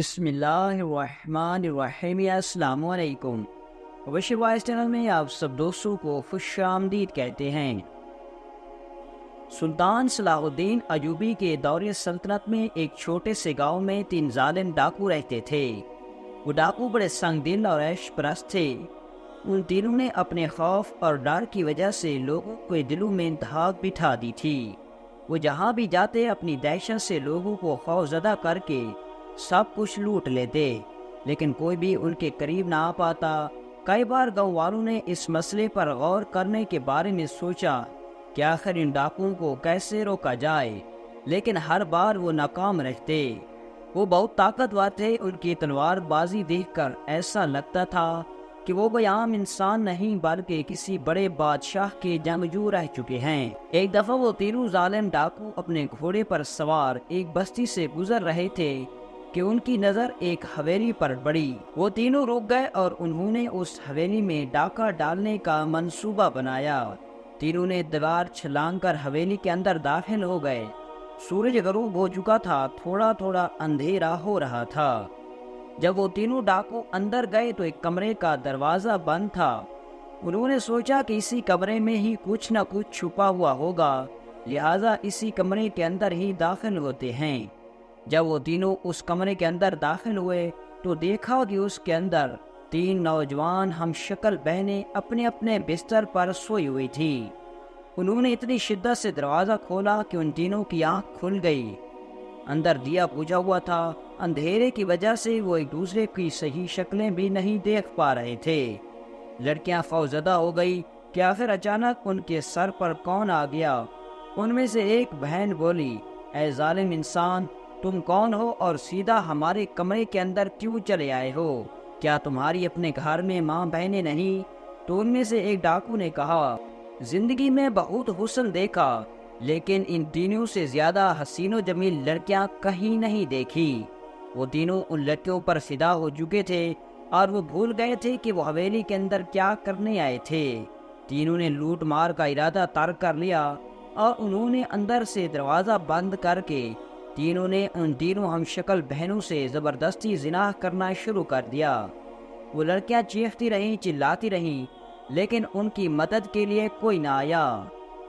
بسم اللہ الرحمن الرحیم۔ السلام علیکم۔ وشی وائس چینل میں آپ سب دوستوں کو خوش آمدید کہتے ہیں۔ سلطان صلاح الدین ایوبی کے دور سلطنت میں ایک چھوٹے سے گاؤں میں 3 ظالم ڈاکو رہتے تھے۔ وہ ڈاکو بڑے سنگ دل اور عیش پرست تھے۔ ان تینوں نے اپنے خوف اور ڈر کی وجہ سے لوگوں کے دلوں میں دھاک بٹھا دی تھی۔ وہ جہاں بھی جاتے اپنی دہشت سے لوگوں کو خوف زدہ کر کے سب کچھ لوٹ لیتے، لیکن کوئی بھی ان کے قریب نہ آ پاتا۔ کئی بار گاؤں والوں نے اس مسئلے پر غور کرنے کے بارے میں سوچا کہ آخر ان ڈاکوؤں کو کیسے روکا جائے، لیکن ہر بار وہ ناکام رہتے۔ وہ بہت طاقتور تھے، ان کی تلوار بازی دیکھ کر ایسا لگتا تھا کہ وہ کوئی عام انسان نہیں بلکہ کسی بڑے بادشاہ کے جنگجو رہ چکے ہیں۔ ایک دفعہ وہ تینوں ظالم ڈاکو اپنے گھوڑے پر سوار ایک بستی سے گزر رہے تھے کہ ان کی نظر ایک حویلی پر پڑی۔ وہ تینوں رک گئے اور انہوں نے اس حویلی میں ڈاکہ ڈالنے کا منصوبہ بنایا۔ تینوں نے دیوار چھلانگ کر حویلی کے اندر داخل ہو گئے۔ سورج غروب ہو چکا تھا، تھوڑا تھوڑا اندھیرا ہو رہا تھا۔ جب وہ تینوں ڈاکو اندر گئے تو ایک کمرے کا دروازہ بند تھا۔ انہوں نے سوچا کہ اسی کمرے میں ہی کچھ نہ کچھ چھپا ہوا ہوگا، لہٰذا اسی کمرے کے اندر ہی داخل ہوتے ہیں۔ جب وہ تینوں اس کمرے کے اندر داخل ہوئے تو دیکھا کہ اس کے اندر 3 نوجوان ہم شکل بہنیں اپنے اپنے بستر پر سوئی ہوئی تھی۔ انہوں نے اتنی شدت سے دروازہ کھولا کہ ان تینوں کی آنکھ کھل گئی۔ اندر دیا بجھا ہوا تھا، اندھیرے کی وجہ سے وہ ایک دوسرے کی صحیح شکلیں بھی نہیں دیکھ پا رہے تھے۔ لڑکیاں خوفزدہ ہو گئی کہ آخر اچانک ان کے سر پر کون آ گیا۔ ان میں سے ایک بہن بولی، اے ظالم انسان، تم کون ہو اور سیدھا ہمارے کمرے کے اندر کیوں چلے آئے ہو؟ کیا تمہاری اپنے گھر میں ماں بہنیں نہیں؟ تو ان میں سے ایک ڈاکو نے کہا، زندگی میں بہت حسن دیکھا، لیکن ان تینوں سے زیادہ حسین و جمیل لڑکیاں کہیں نہیں دیکھی۔ وہ تینوں ان لڑکیوں پر فدا ہو چکے تھے اور وہ بھول گئے تھے کہ وہ حویلی کے اندر کیا کرنے آئے تھے۔ تینوں نے لوٹ مار کا ارادہ ترک کر لیا اور انہوں نے اندر سے دروازہ بند کر کے تینوں نے ان تینوں ہم شکل بہنوں سے زبردستی زنا کرنا شروع کر دیا۔ وہ لڑکیاں چیختی رہیں، چلاتی رہیں، لیکن ان کی مدد کے لیے کوئی نہ آیا۔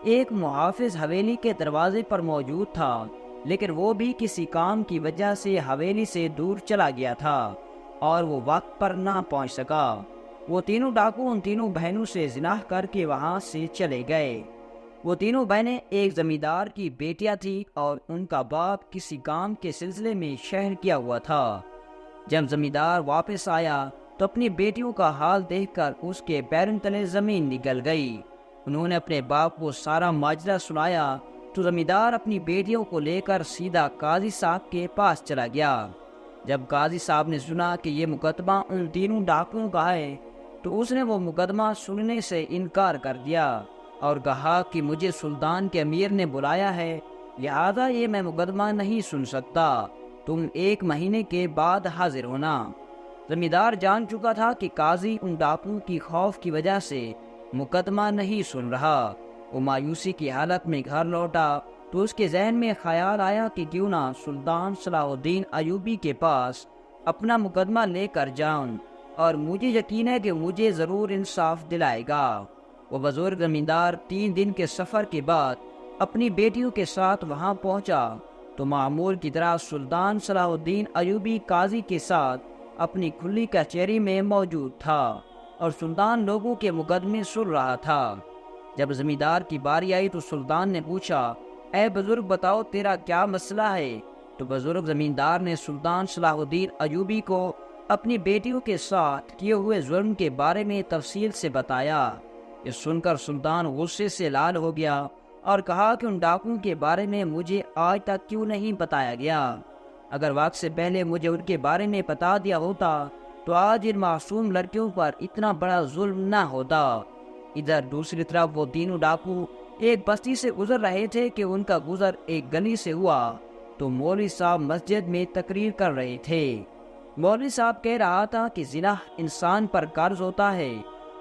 ایک محافظ حویلی کے دروازے پر موجود تھا، لیکن وہ بھی کسی کام کی وجہ سے حویلی سے دور چلا گیا تھا اور وہ وقت پر نہ پہنچ سکا۔ وہ تینوں ڈاکو ان تینوں بہنوں سے زنا کر کے وہاں سے چلے گئے۔ وہ تینوں بہنیں ایک زمیندار کی بیٹیاں تھیں اور ان کا باپ کسی کام کے سلسلے میں شہر گیا ہوا تھا۔ جب زمیندار واپس آیا تو اپنی بیٹیوں کا حال دیکھ کر اس کے پیروں تلے زمین نکل گئی۔ انہوں نے اپنے باپ کو سارا ماجرا سنایا تو زمیندار اپنی بیٹیوں کو لے کر سیدھا قاضی صاحب کے پاس چلا گیا۔ جب قاضی صاحب نے سنا کہ یہ مقدمہ ان تینوں ڈاکوؤں کا ہے تو اس نے وہ مقدمہ سننے سے انکار کر دیا اور کہا کہ مجھے سلطان کے امیر نے بلایا ہے، لہذا یہ میں مقدمہ نہیں سن سکتا، تم 1 مہینے کے بعد حاضر ہونا۔ زمیندار جان چکا تھا کہ قاضی ان ڈاکوؤں کی خوف کی وجہ سے مقدمہ نہیں سن رہا۔ وہ مایوسی کی حالت میں گھر لوٹا تو اس کے ذہن میں خیال آیا کہ کیوں نہ سلطان صلاح الدین ایوبی کے پاس اپنا مقدمہ لے کر جاؤں، اور مجھے یقین ہے کہ مجھے ضرور انصاف دلائے گا۔ وہ بزرگ زمیندار 3 دن کے سفر کے بعد اپنی بیٹیوں کے ساتھ وہاں پہنچا تو معمول کی طرح سلطان صلاح الدین ایوبی قاضی کے ساتھ اپنی کھلی کچہری میں موجود تھا اور سلطان لوگوں کے مقدمے سن رہا تھا۔ جب زمیندار کی باری آئی تو سلطان نے پوچھا، اے بزرگ بتاؤ تیرا کیا مسئلہ ہے؟ تو بزرگ زمیندار نے سلطان صلاح الدین ایوبی کو اپنی بیٹیوں کے ساتھ کیے ہوئے ظلم کے بارے میں تفصیل سے بتایا۔ یہ سن کر سلطان غصے سے لال ہو گیا اور کہا کہ ان ڈاکوؤں کے بارے میں مجھے آج تک کیوں نہیں بتایا گیا؟ اگر وقت سے پہلے مجھے ان کے بارے میں بتا دیا ہوتا تو آج ان معصوم لڑکیوں پر اتنا بڑا ظلم نہ ہوتا۔ ادھر دوسری طرف وہ تینوں ڈاکو ایک بستی سے گزر رہے تھے کہ ان کا گزر ایک گلی سے ہوا تو مولوی صاحب مسجد میں تقریر کر رہے تھے۔ مولوی صاحب کہہ رہا تھا کہ زنا انسان پر قرض ہوتا ہے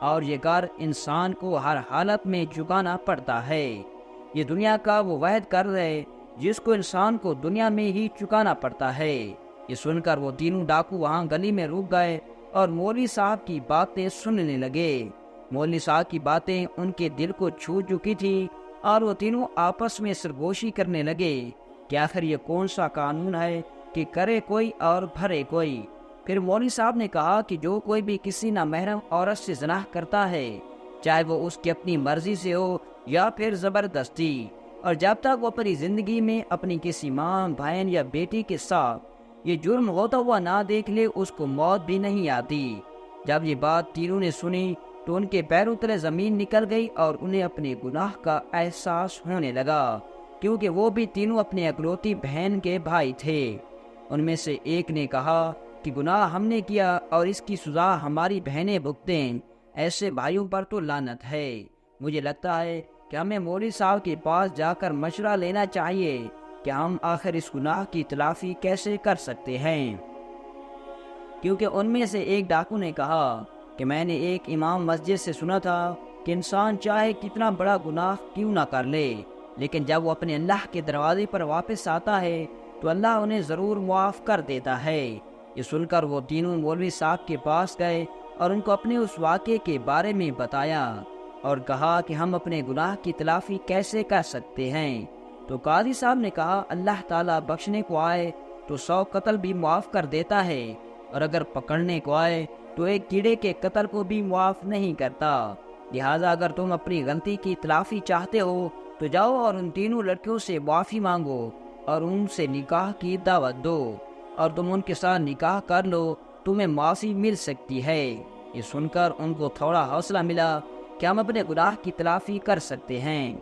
اور یہ قرض انسان کو ہر حالت میں چکانا پڑتا ہے۔ یہ دنیا کا وہ واحد قرض ہے جس کو انسان کو دنیا میں ہی چکانا پڑتا ہے۔ یہ سن کر وہ تینوں ڈاکو وہاں گلی میں رک گئے اور مولوی صاحب کی باتیں سننے لگے۔ مولوی صاحب کی باتیں ان کے دل کو چھو چکی تھی اور وہ تینوں آپس میں سرگوشی کرنے لگے کہ آخر یہ کون سا قانون ہے کہ کرے کوئی اور بھرے کوئی۔ پھر مولوی صاحب نے کہا کہ جو کوئی بھی کسی نامحرم عورت سے زنا کرتا ہے، چاہے وہ اس کی اپنی مرضی سے ہو یا پھر زبردستی، اور جب تک وہ اپنی زندگی میں اپنی کسی ماں، بہن یا بیٹی کے ساتھ یہ جرم ہوتا ہوا نہ دیکھ لے، اس کو موت بھی نہیں آتی۔ جب یہ بات تینوں نے سنی تو ان کے پیروں تلے زمین نکل گئی اور انہیں اپنے گناہ کا احساس ہونے لگا، کیونکہ وہ بھی تینوں اپنے اکلوتی بہن کے بھائی تھے۔ ان میں سے ایک نے کہا کہ گناہ ہم نے کیا اور اس کی سزا ہماری بہنیں بھگتیں، ایسے بھائیوں پر تو لعنت ہے۔ مجھے لگتا ہے کہ ہمیں مولوی صاحب کے پاس جا کر مشورہ لینا چاہیے کہ ہم آخر اس گناہ کی تلافی کیسے کر سکتے ہیں، کیونکہ ان میں سے ایک ڈاکو نے کہا کہ میں نے ایک امام مسجد سے سنا تھا کہ انسان چاہے کتنا بڑا گناہ کیوں نہ کر لے، لیکن جب وہ اپنے اللہ کے دروازے پر واپس آتا ہے تو اللہ انہیں ضرور معاف کر دیتا ہے۔ یہ سن کر وہ تینوں مولوی صاحب کے پاس گئے اور ان کو اپنے اس واقعے کے بارے میں بتایا اور کہا کہ ہم اپنے گناہ کی تلافی کیسے کر سکتے ہیں۔ تو قاضی صاحب نے کہا اللہ تعالیٰ بخشنے کو آئے تو 100 قتل بھی معاف کر دیتا ہے، اور اگر پکڑنے کو آئے تو ایک کیڑے کے قتل کو بھی معاف نہیں کرتا۔ لہٰذا اگر تم اپنی غلطی کی تلافی چاہتے ہو تو جاؤ اور ان تینوں لڑکیوں سے معافی مانگو اور ان سے نکاح کی دعوت دو، اور تم ان کے ساتھ نکاح کر لو، تمہیں معافی مل سکتی ہے۔ یہ سن کر ان کو تھوڑا حوصلہ ملا کہ ہم اپنے گناہ کی تلافی کر سکتے ہیں۔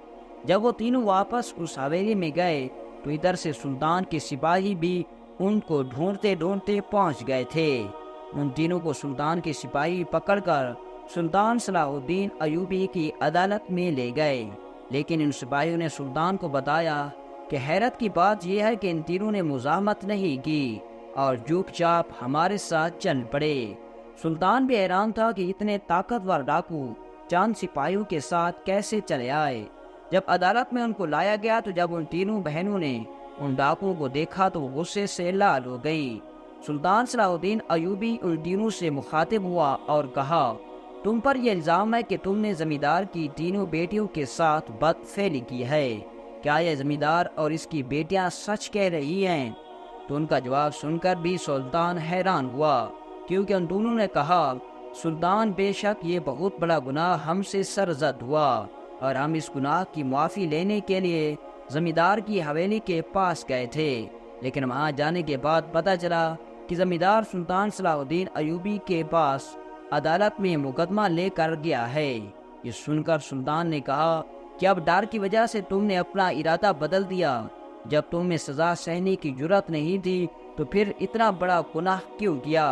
جب وہ تینوں واپس اس حویلی میں گئے تو ادھر سے سلطان کے سپاہی بھی ان کو ڈھونڈتے ڈھونڈتے پہنچ گئے تھے۔ ان تینوں کو سلطان کے سپاہی پکڑ کر سلطان صلاح الدین ایوبی کی عدالت میں لے گئے، لیکن ان سپاہیوں نے سلطان کو بتایا کہ حیرت کی بات یہ ہے کہ ان تینوں نے مزاحمت نہیں کی اور چوپ چاپ ہمارے ساتھ چل پڑے۔ سلطان بھی حیران تھا کہ اتنے طاقتور ڈاکو چاند سپاہیوں کے ساتھ کیسے چلے آئے۔ جب عدالت میں ان کو لایا گیا تو جب ان تینوں بہنوں نے ان ڈاکوؤں کو دیکھا تو وہ غصے سے لال ہو گئی۔ سلطان صلاح الدین ایوبی ان تینوں سے مخاطب ہوا اور کہا تم پر یہ الزام ہے کہ تم نے زمیندار کی تینوں بیٹیوں کے ساتھ بد فعلی کی ہے، کیا یہ زمیندار اور اس کی بیٹیاں سچ کہہ رہی ہیں؟ تو ان کا جواب سن کر بھی سلطان حیران ہوا، کیونکہ ان دونوں نے کہا سلطان بے شک یہ بہت بڑا گناہ ہم سے سرزد ہوا، اور ہم اس گناہ کی معافی لینے کے لیے زمیندار کی حویلی کے پاس گئے تھے، لیکن وہاں جانے کے بعد پتہ چلا کہ زمیندار سلطان صلاح الدین ایوبی کے پاس عدالت میں مقدمہ لے کر گیا ہے۔ یہ سن کر سلطان نے کہا کہ اب ڈر کی وجہ سے تم نے اپنا ارادہ بدل دیا، جب تم میں سزا سہنے کی جرت نہیں تھی تو پھر اتنا بڑا گناہ کیوں کیا؟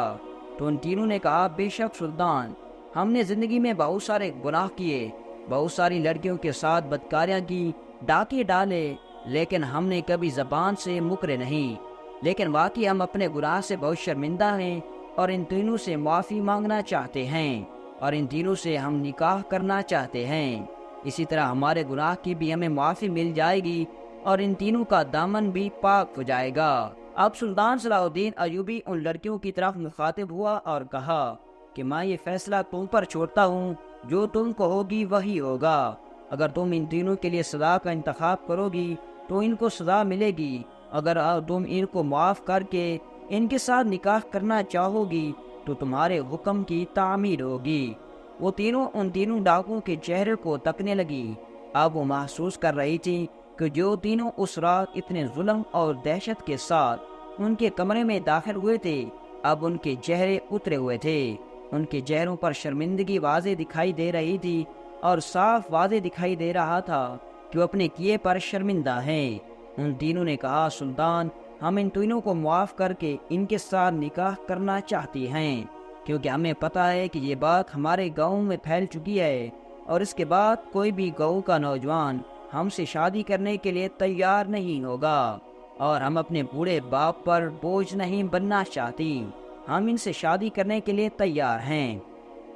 تو ان تینوں نے کہا بے شک سلطان، ہم نے زندگی میں بہت سارے گناہ کیے، بہت ساری لڑکیوں کے ساتھ بدکاریاں کی، ڈاکے ڈالے، لیکن ہم نے کبھی زبان سے مکرے نہیں، لیکن واقعی ہم اپنے گناہ سے بہت شرمندہ ہیں اور ان تینوں سے معافی مانگنا چاہتے ہیں اور ان تینوں سے ہم نکاح کرنا چاہتے ہیں، اسی طرح ہمارے گناہ کی بھی ہمیں معافی مل جائے گی اور ان تینوں کا دامن بھی پاک ہو جائے گا۔ اب سلطان صلاح الدین ایوبی ان لڑکیوں کی طرف مخاطب ہوا اور کہا کہ میں یہ فیصلہ تم پر چھوڑتا ہوں، جو تم کہو گی وہی ہوگا۔ اگر تم ان تینوں کے لیے سزا کا انتخاب کرو گی تو ان کو سزا ملے گی، اگر تم ان کو معاف کر کے ان کے ساتھ نکاح کرنا چاہو گی تو تمہارے حکم کی تعمیر ہوگی۔ وہ تینوں ان تینوں ڈاکوؤں کے چہرے کو تکنے لگی۔ اب وہ محسوس کر رہی تھی کہ جو تینوں اس رات اتنے ظلم اور دہشت کے ساتھ ان کے کمرے میں داخل ہوئے تھے، اب ان کے چہرے اترے ہوئے تھے، ان کے چہروں پر شرمندگی واضح دکھائی دے رہی تھی اور صاف واضح دکھائی دے رہا تھا کہ وہ اپنے کیے پر شرمندہ ہیں۔ ان تینوں نے کہا سلطان، ہم ان تینوں کو معاف کر کے ان کے ساتھ نکاح کرنا چاہتی ہیں، کیونکہ ہمیں پتہ ہے کہ یہ بات ہمارے گاؤں میں پھیل چکی ہے اور اس کے بعد کوئی بھی گاؤں کا نوجوان ہم سے شادی کرنے کے لیے تیار نہیں ہوگا، اور ہم اپنے بوڑھے باپ پر بوجھ نہیں بننا چاہتی، ہم ان سے شادی کرنے کے لیے تیار ہیں۔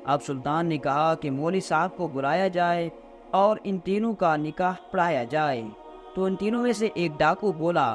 اب سلطان نے کہا کہ مولوی صاحب کو بلایا جائے اور ان تینوں کا نکاح پڑھایا جائے۔ تو ان تینوں میں سے ایک ڈاکو بولا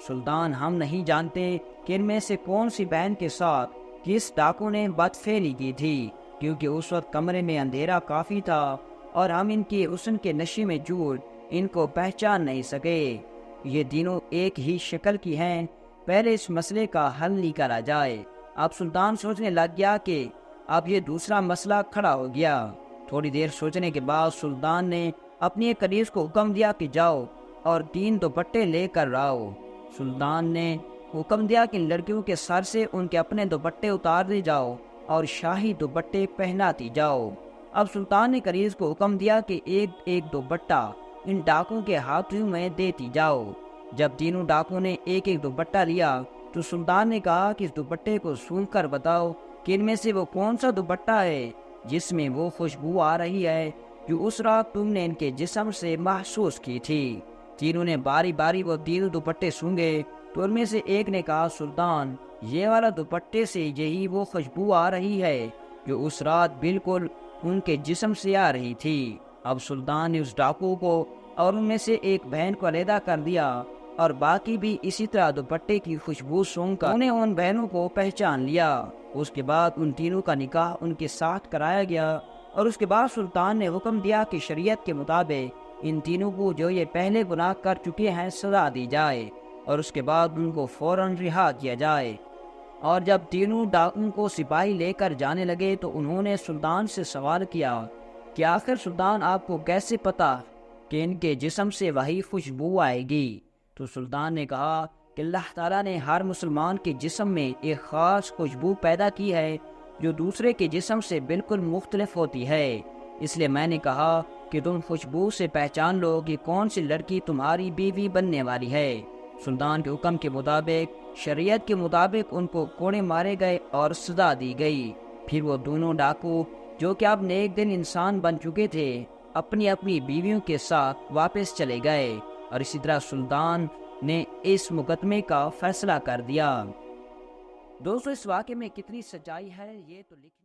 سلطان، ہم نہیں جانتے کہ ان میں سے کون سی بہن کے ساتھ کس ڈاکو نے بدفعلی کی تھی، کیونکہ اس وقت کمرے میں اندھیرا کافی تھا اور ہم ان کی حسن کے نشے میں جھوٹ ان کو پہچان نہیں سکے۔ یہ تینوں ایک ہی شکل کی ہیں، پہلے اس مسئلے کا حل نکالا جائے۔ اب سلطان سوچنے لگ گیا کہ اب یہ دوسرا مسئلہ کھڑا ہو گیا۔ تھوڑی دیر سوچنے کے بعد سلطان نے اپنی ایک کنیز کو حکم دیا کہ جاؤ اور 3 دوپٹے لے کر آؤ۔ سلطان نے حکم دیا کہ لڑکیوں کے سر سے ان کے اپنے دوپٹے اتار دی جاؤ اور شاہی دوپٹے پہناتی جاؤ۔ اب سلطان نے کنیز کو حکم دیا کہ ایک ایک دوپٹہ ان ڈاکوں کے ہاتھوں میں دیتی جاؤ۔ جب تینوں ڈاکوں نے ایک ایک دوپٹہ لیا تو سلطان نے کہا کہ اس دوپٹے کو سونگھ کر بتاؤ کہ ان میں سے وہ کون سا دوپٹہ ہے جس میں وہ خوشبو آ رہی ہے جو اس رات تم نے ان کے جسم سے محسوس کی تھی۔ تینوں نے باری باری وہ 3 دوپٹے سونگے تو ان میں سے ایک نے کہا سلطان یہ والا دوپٹے سے یہی وہ خوشبو آ رہی ہے جو اس رات بالکل ان کے جسم سے آ رہی تھی۔ اب سلطان نے اس ڈاکو کو اور ان میں سے ایک بہن کو علیحدہ کر دیا اور باقی بھی اسی طرح دوپٹے کی خوشبو سونگھ کر انہیں ان بہنوں کو پہچان لیا۔ اس کے بعد ان تینوں کا نکاح ان کے ساتھ کرایا گیا اور اس کے بعد سلطان نے حکم دیا کہ شریعت کے مطابق ان تینوں کو جو یہ پہلے گناہ کر چکے ہیں سزا دی جائے اور اس کے بعد ان کو فوراً رہا کیا جائے۔ اور جب تینوں ڈاکوں کو سپاہی لے کر جانے لگے تو انہوں نے سلطان سے سوال کیا کہ آخر سلطان آپ کو کیسے پتا کہ ان کے جسم سے وہی خوشبو آئے گی؟ تو سلطان نے کہا کہ اللہ تعالیٰ نے ہر مسلمان کے جسم میں ایک خاص خوشبو پیدا کی ہے جو دوسرے کے جسم سے بالکل مختلف ہوتی ہے، اس لیے میں نے کہا کہ تم خوشبو سے پہچان لو کہ کون سی لڑکی تمہاری بیوی بننے والی ہے۔ سلطان کے حکم کے مطابق شریعت کے مطابق ان کو کوڑے مارے گئے اور سزا دی گئی۔ پھر وہ دونوں ڈاکو جو کہ اب نیک دن انسان بن چکے تھے اپنی اپنی بیویوں کے ساتھ واپس چلے گئے اور اسی طرح سلطان نے اس مقدمے کا فیصلہ کر دیا۔ دوستو اس واقعے میں کتنی سچائی ہے یہ تو لکھنے